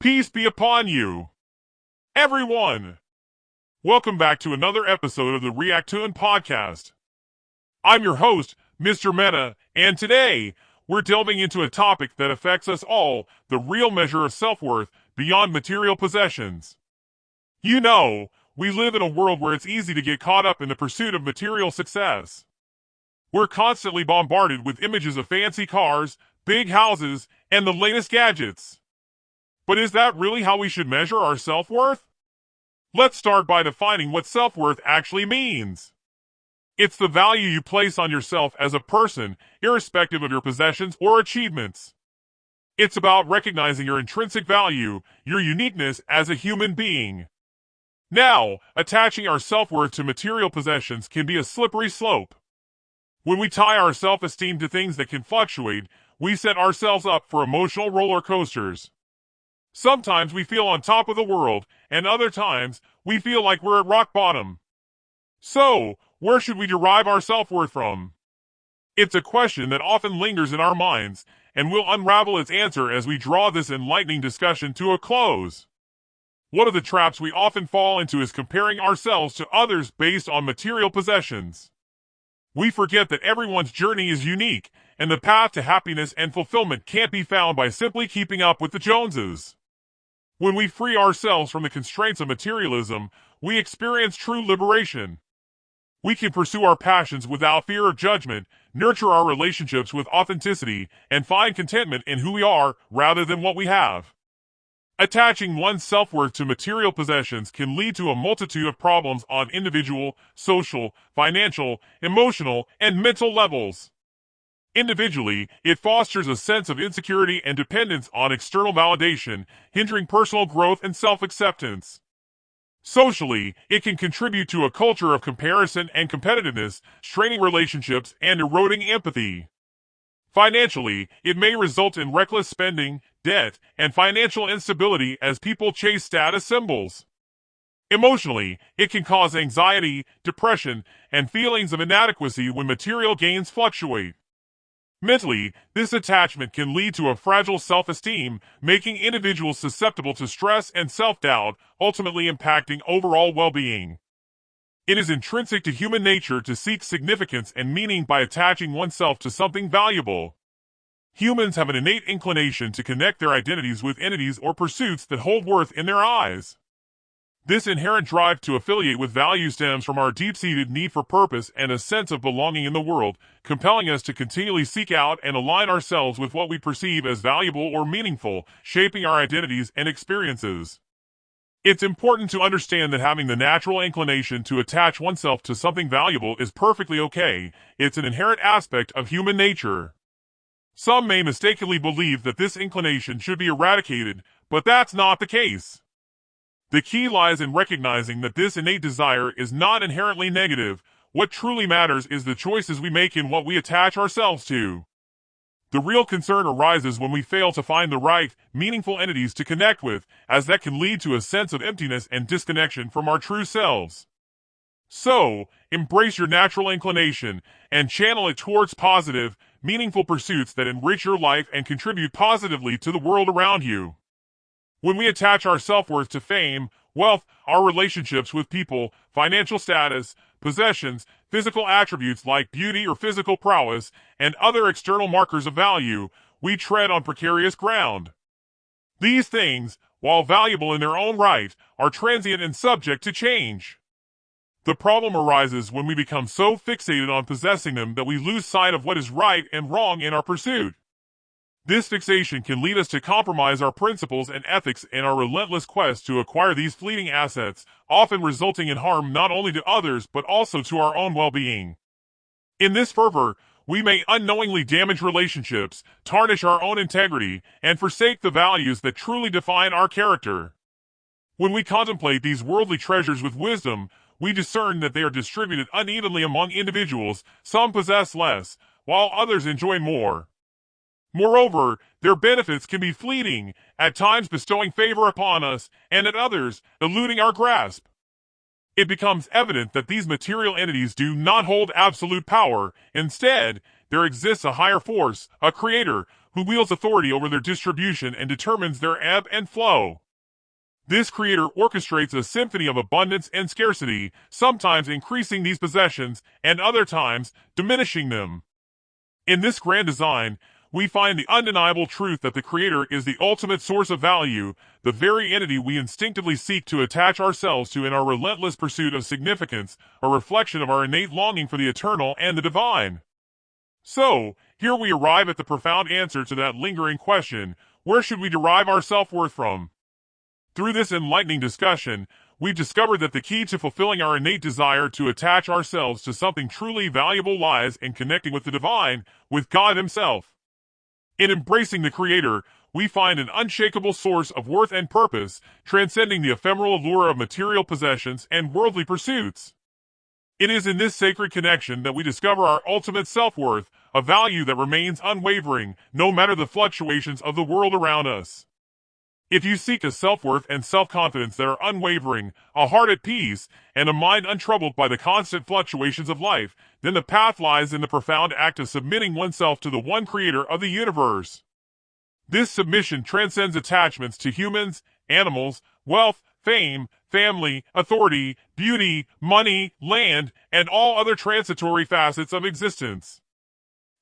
Peace be upon you, everyone! Welcome back to another episode of the REACTOON Podcast. I'm your host, Mr. Meta, and today we're delving into a topic that affects us all, the real measure of self-worth beyond material possessions. You know, we live in a world where it's easy to get caught up in the pursuit of material success. We're constantly bombarded with images of fancy cars, big houses, and the latest gadgets. But is that really how we should measure our self-worth? Let's start by defining what self-worth actually means. It's the value you place on yourself as a person, irrespective of your possessions or achievements. It's about recognizing your intrinsic value, your uniqueness as a human being. Now, attaching our self-worth to material possessions can be a slippery slope. When we tie our self-esteem to things that can fluctuate, we set ourselves up for emotional roller coasters. Sometimes we feel on top of the world, and other times we feel like we're at rock bottom. So, where should we derive our self-worth from? It's a question that often lingers in our minds, and we'll unravel its answer as we draw this enlightening discussion to a close. One of the traps we often fall into is comparing ourselves to others based on material possessions. We forget that everyone's journey is unique, and the path to happiness and fulfillment can't be found by simply keeping up with the Joneses. When we free ourselves from the constraints of materialism, we experience true liberation. We can pursue our passions without fear of judgment, nurture our relationships with authenticity, and find contentment in who we are rather than what we have. Attaching one's self-worth to material possessions can lead to a multitude of problems on individual, social, financial, emotional, and mental levels. Individually, it fosters a sense of insecurity and dependence on external validation, hindering personal growth and self-acceptance. Socially, it can contribute to a culture of comparison and competitiveness, straining relationships and eroding empathy. Financially, it may result in reckless spending, debt, and financial instability as people chase status symbols. Emotionally, it can cause anxiety, depression, and feelings of inadequacy when material gains fluctuate. Mentally, this attachment can lead to a fragile self-esteem, making individuals susceptible to stress and self-doubt, ultimately impacting overall well-being. It is intrinsic to human nature to seek significance and meaning by attaching oneself to something valuable. Humans have an innate inclination to connect their identities with entities or pursuits that hold worth in their eyes. This inherent drive to affiliate with value stems from our deep-seated need for purpose and a sense of belonging in the world, compelling us to continually seek out and align ourselves with what we perceive as valuable or meaningful, shaping our identities and experiences. It's important to understand that having the natural inclination to attach oneself to something valuable is perfectly okay. It's an inherent aspect of human nature. Some may mistakenly believe that this inclination should be eradicated, but that's not the case. The key lies in recognizing that this innate desire is not inherently negative. What truly matters is the choices we make in what we attach ourselves to. The real concern arises when we fail to find the right, meaningful entities to connect with, as that can lead to a sense of emptiness and disconnection from our true selves. So, embrace your natural inclination and channel it towards positive, meaningful pursuits that enrich your life and contribute positively to the world around you. When we attach our self-worth to fame, wealth, our relationships with people, financial status, possessions, physical attributes like beauty or physical prowess, and other external markers of value, we tread on precarious ground. These things, while valuable in their own right, are transient and subject to change. The problem arises when we become so fixated on possessing them that we lose sight of what is right and wrong in our pursuit. This fixation can lead us to compromise our principles and ethics in our relentless quest to acquire these fleeting assets, often resulting in harm not only to others but also to our own well-being. In this fervor, we may unknowingly damage relationships, tarnish our own integrity, and forsake the values that truly define our character. When we contemplate these worldly treasures with wisdom, we discern that they are distributed unevenly among individuals. Some possess less, while others enjoy more. Moreover, their benefits can be fleeting, at times bestowing favor upon us, and at others, eluding our grasp. It becomes evident that these material entities do not hold absolute power. Instead, there exists a higher force, a creator, who wields authority over their distribution and determines their ebb and flow. This creator orchestrates a symphony of abundance and scarcity, sometimes increasing these possessions and other times diminishing them. In this grand design, we find the undeniable truth that the Creator is the ultimate source of value, the very entity we instinctively seek to attach ourselves to in our relentless pursuit of significance, a reflection of our innate longing for the eternal and the divine. So, here we arrive at the profound answer to that lingering question: where should we derive our self-worth from? Through this enlightening discussion, we've discovered that the key to fulfilling our innate desire to attach ourselves to something truly valuable lies in connecting with the divine, with God Himself. In embracing the Creator, we find an unshakable source of worth and purpose, transcending the ephemeral allure of material possessions and worldly pursuits. It is in this sacred connection that we discover our ultimate self-worth, a value that remains unwavering, no matter the fluctuations of the world around us. If you seek a self-worth and self-confidence that are unwavering, a heart at peace, and a mind untroubled by the constant fluctuations of life, then the path lies in the profound act of submitting oneself to the one Creator of the universe. This submission transcends attachments to humans, animals, wealth, fame, family, authority, beauty, money, land, and all other transitory facets of existence.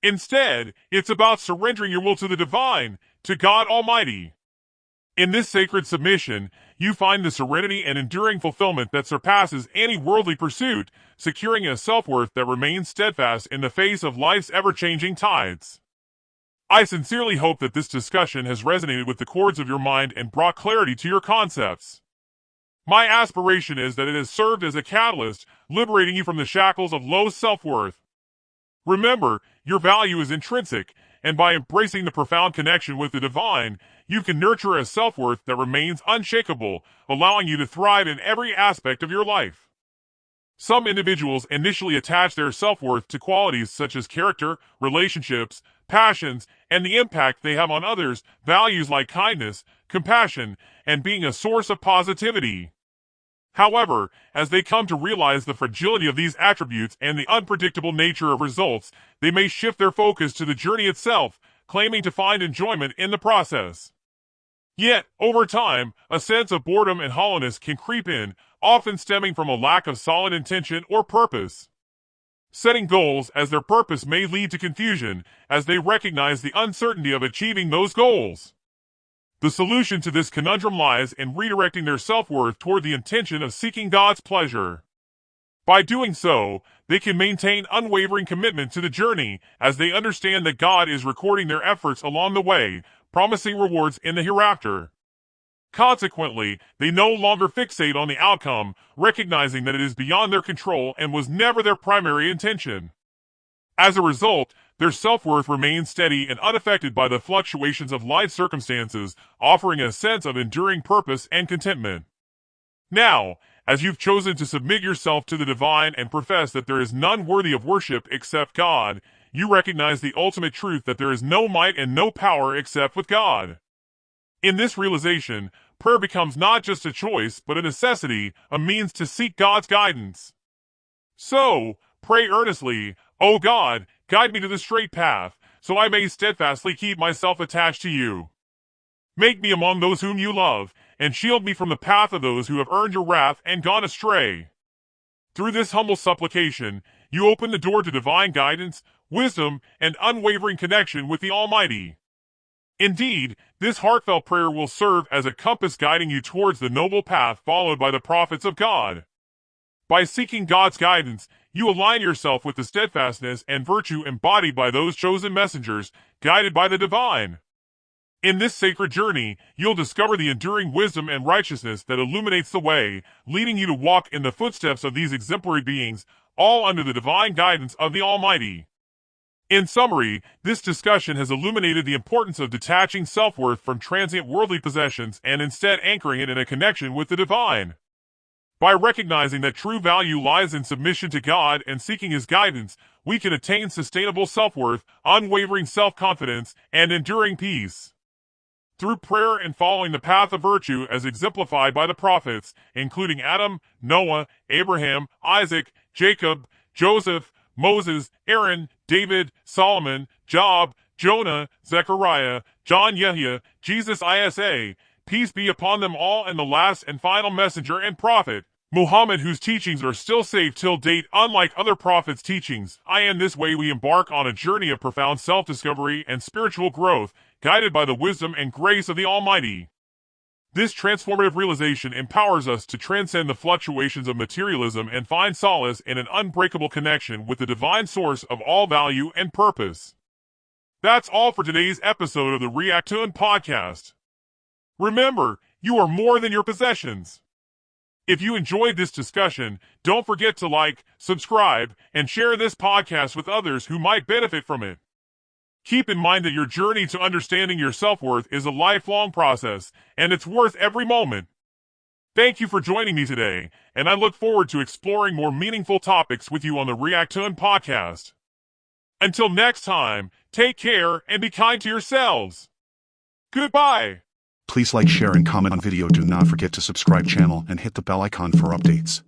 Instead, it's about surrendering your will to the divine, to God Almighty. In this sacred submission, you find the serenity and enduring fulfillment that surpasses any worldly pursuit, securing a self-worth that remains steadfast in the face of life's ever-changing tides. I sincerely hope that this discussion has resonated with the chords of your mind and brought clarity to your concepts. My aspiration is that it has served as a catalyst, liberating you from the shackles of low self-worth. Remember, your value is intrinsic, and by embracing the profound connection with the divine, you can nurture a self-worth that remains unshakable, allowing you to thrive in every aspect of your life. Some individuals initially attach their self-worth to qualities such as character, relationships, passions, and the impact they have on others, values like kindness, compassion, and being a source of positivity. However, as they come to realize the fragility of these attributes and the unpredictable nature of results, they may shift their focus to the journey itself, claiming to find enjoyment in the process. Yet, over time, a sense of boredom and hollowness can creep in, often stemming from a lack of solid intention or purpose. Setting goals as their purpose may lead to confusion, as they recognize the uncertainty of achieving those goals. The solution to this conundrum lies in redirecting their self-worth toward the intention of seeking God's pleasure. By doing so, they can maintain unwavering commitment to the journey, as they understand that God is recording their efforts along the way, promising rewards in the hereafter. Consequently, they no longer fixate on the outcome, recognizing that it is beyond their control and was never their primary intention. As a result, their self-worth remains steady and unaffected by the fluctuations of life circumstances, offering a sense of enduring purpose and contentment. Now, as you've chosen to submit yourself to the divine and profess that there is none worthy of worship except God, you recognize the ultimate truth that there is no might and no power except with God. In this realization, prayer becomes not just a choice, but a necessity, a means to seek God's guidance. So, pray earnestly, O God, guide me to the straight path, so I may steadfastly keep myself attached to you. Make me among those whom you love, and shield me from the path of those who have earned your wrath and gone astray. Through this humble supplication, you open the door to divine guidance, wisdom, and unwavering connection with the Almighty. Indeed, this heartfelt prayer will serve as a compass guiding you towards the noble path followed by the prophets of God. By seeking God's guidance, you align yourself with the steadfastness and virtue embodied by those chosen messengers, guided by the divine. In this sacred journey, you'll discover the enduring wisdom and righteousness that illuminates the way, leading you to walk in the footsteps of these exemplary beings, all under the divine guidance of the Almighty. In summary, this discussion has illuminated the importance of detaching self-worth from transient worldly possessions and instead anchoring it in a connection with the divine. By recognizing that true value lies in submission to God and seeking His guidance, we can attain sustainable self-worth, unwavering self-confidence, and enduring peace. Through prayer and following the path of virtue as exemplified by the prophets, including Adam, Noah, Abraham, Isaac, Jacob, Joseph, Moses, Aaron, David, Solomon, Job, Jonah, Zechariah, John, Yahya, Jesus Isa, peace be upon them all, and the last and final messenger and prophet, Muhammad, whose teachings are still safe till date. Unlike other prophets' teachings, in this way we embark on a journey of profound self-discovery and spiritual growth, guided by the wisdom and grace of the Almighty. This transformative realization empowers us to transcend the fluctuations of materialism and find solace in an unbreakable connection with the divine source of all value and purpose. That's all for today's episode of the REACTOON Podcast. Remember, you are more than your possessions. If you enjoyed this discussion, don't forget to like, subscribe, and share this podcast with others who might benefit from it. Keep in mind that your journey to understanding your self-worth is a lifelong process, and it's worth every moment. Thank you for joining me today, and I look forward to exploring more meaningful topics with you on the REACTOON Podcast. Until next time, take care and be kind to yourselves. Goodbye. Please like, share, and comment on video. Do not forget to subscribe channel and hit the bell icon for updates.